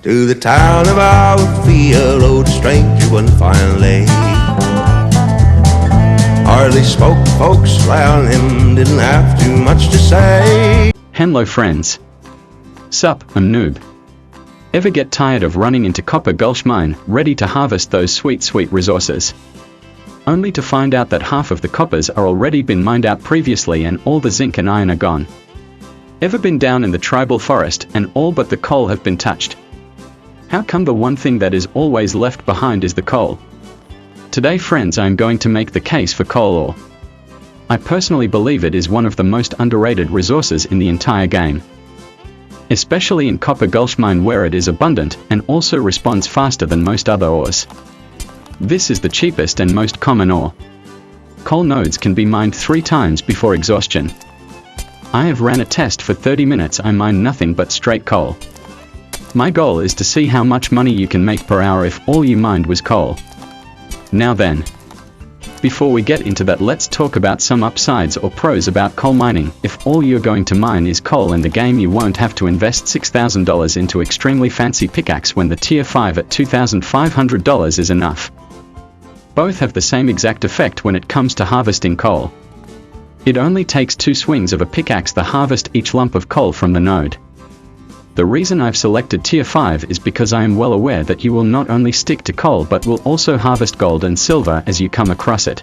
to the town of our field, oh, the stranger one finally. Hardly spoke, folks around him didn't have too much to say. Hello friends. Sup, I'm Noob. Ever get tired of running into Copper Gulch Mine, ready to harvest those sweet resources? Only to find out that half of the coppers are already been mined out previously and all the zinc and iron are gone. Ever been down in the tribal forest and all but the coal have been touched? How come the one thing that is always left behind is the coal? Today friends, I am going to make the case for coal ore. I personally believe it is one of the most underrated resources in the entire game. Especially in Copper Gulch Mine where it is abundant and also responds faster than most other ores. This is the cheapest and most common ore. Coal nodes can be mined 3 times before exhaustion. I have ran a test for 30 minutes. I mined nothing but straight coal. My goal is to see how much money you can make per hour if all you mined was coal. Now then, before we get into that, let's talk about some upsides or pros about coal mining. If all you're going to mine is coal in the game, you won't have to invest $6,000 into extremely fancy pickaxe when the tier 5 at $2,500 is enough. Both have the same exact effect when it comes to harvesting coal. It only takes 2 swings of a pickaxe to harvest each lump of coal from the node. The reason I've selected tier 5 is because I am well aware that you will not only stick to coal but will also harvest gold and silver as you come across it.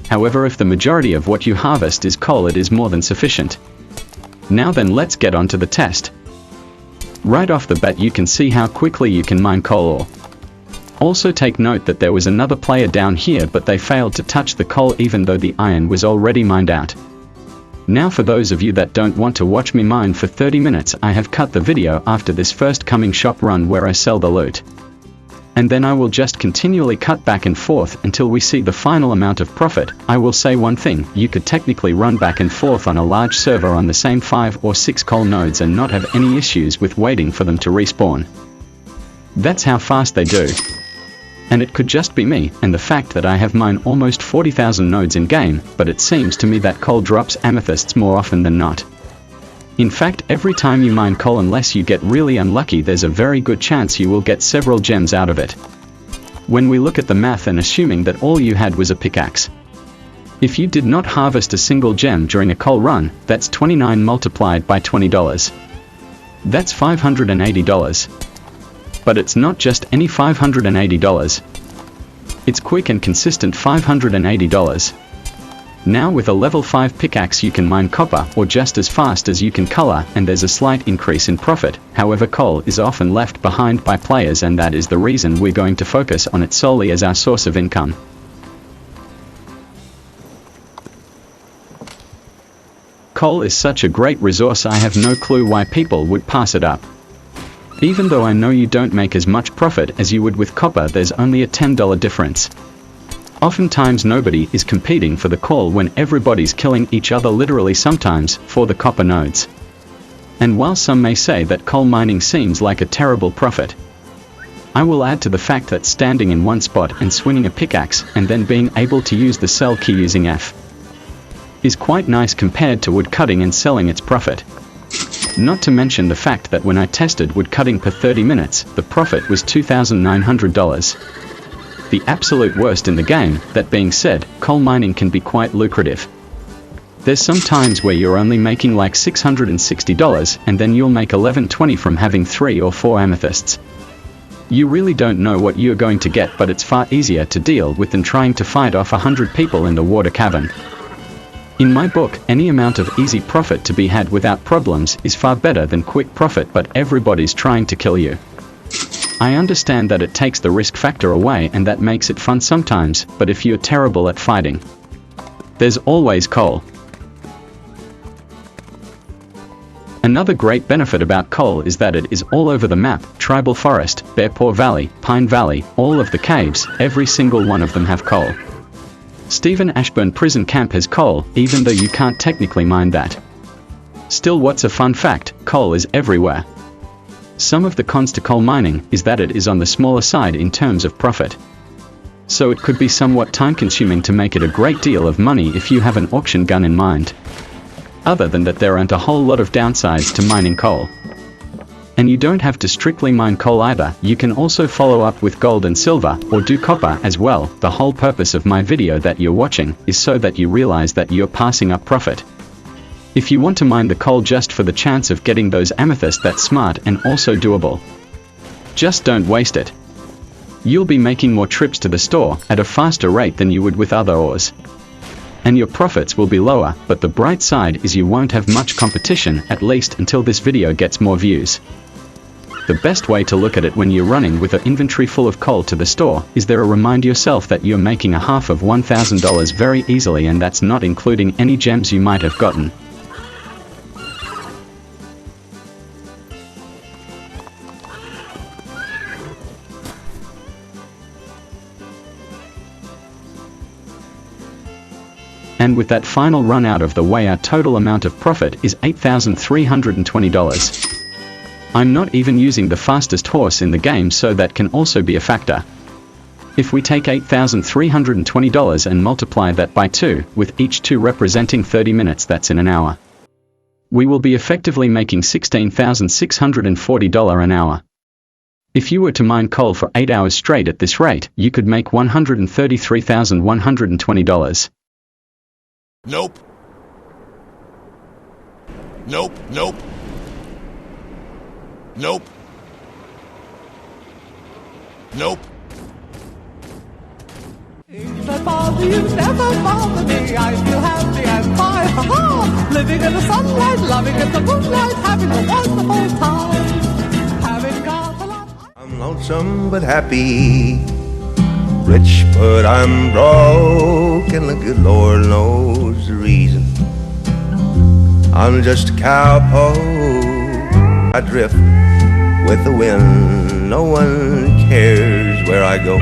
However, if the majority of what you harvest is coal, it is more than sufficient. Now then, let's get on to the test. Right off the bat you can see how quickly you can mine coal ore. Also take note that there was another player down here but they failed to touch the coal even though the iron was already mined out. Now for those of you that don't want to watch me mine for 30 minutes, I have cut the video after this first coming shop run where I sell the loot. And then I will just continually cut back and forth until we see the final amount of profit. I will say one thing, you could technically run back and forth on a large server on the same 5 or 6 coal nodes and not have any issues with waiting for them to respawn. That's how fast they do. And it could just be me, and the fact that I have mined almost 40,000 nodes in game, but it seems to me that coal drops amethysts more often than not. In fact, every time you mine coal, unless you get really unlucky, there's a very good chance you will get several gems out of it. When we look at the math and assuming that all you had was a pickaxe. If you did not harvest a single gem during a coal run, that's 29 multiplied by $20. That's $580. But it's not just any $580. It's quick and consistent $580. Now with a level 5 pickaxe you can mine copper or just as fast as you can color, and there's a slight increase in profit. However, coal is often left behind by players, and that is the reason we're going to focus on it solely as our source of income. Coal is such a great resource, I have no clue why people would pass it up. Even though I know you don't make as much profit as you would with copper, there's only a $10 difference. Oftentimes nobody is competing for the coal when everybody's killing each other literally sometimes for the copper nodes. And while some may say that coal mining seems like a terrible profit, I will add to the fact that standing in one spot and swinging a pickaxe and then being able to use the sell key using F is quite nice compared to wood cutting and selling its profit. Not to mention the fact that when I tested wood cutting per 30 minutes, the profit was $2,900. The absolute worst in the game. That being said, coal mining can be quite lucrative. There's some times where you're only making like $660 and then you'll make $1120 from having 3 or 4 amethysts. You really don't know what you're going to get, but it's far easier to deal with than trying to fight off 100 people in the water cavern. In my book, any amount of easy profit to be had without problems is far better than quick profit, but everybody's trying to kill you. I understand that it takes the risk factor away and that makes it fun sometimes, but if you're terrible at fighting, there's always coal. Another great benefit about coal is that it is all over the map. Tribal Forest, Bearpaw Valley, Pine Valley, all of the caves, every single one of them have coal. Stephen Ashburn Prison Camp has coal, even though you can't technically mine that. Still, what's a fun fact, coal is everywhere. Some of the cons to coal mining is that it is on the smaller side in terms of profit. So it could be somewhat time-consuming to make it a great deal of money if you have an auction gun in mind. Other than that, there aren't a whole lot of downsides to mining coal. And you don't have to strictly mine coal either, you can also follow up with gold and silver, or do copper as well. The whole purpose of my video that you're watching is so that you realize that you're passing up profit. If you want to mine the coal just for the chance of getting those amethysts, that's smart and also doable. Just don't waste it. You'll be making more trips to the store at a faster rate than you would with other ores. And your profits will be lower, but the bright side is you won't have much competition, at least until this video gets more views. The best way to look at it when you're running with an inventory full of coal to the store is there, remind yourself that you're making a half of $1,000 very easily, and that's not including any gems you might have gotten. And with that final run out of the way, our total amount of profit is $8,320. I'm not even using the fastest horse in the game, so that can also be a factor. If we take $8,320 and multiply that by 2, with each 2 representing 30 minutes, that's in an hour. We will be effectively making $16,640 an hour. If you were to mine coal for 8 hours straight at this rate, you could make $133,120. Nope. Nope, nope. Nope. Nope. Things that bother you never bother me. I feel happy and fine. Ha-ha! Living in the sunlight, loving in the moonlight, having a wonderful time. Having got a lot. I'm lonesome but happy, rich but I'm broke, and the good Lord knows the reason. I'm just a cowpoke, I drift with the wind. No one cares where I go.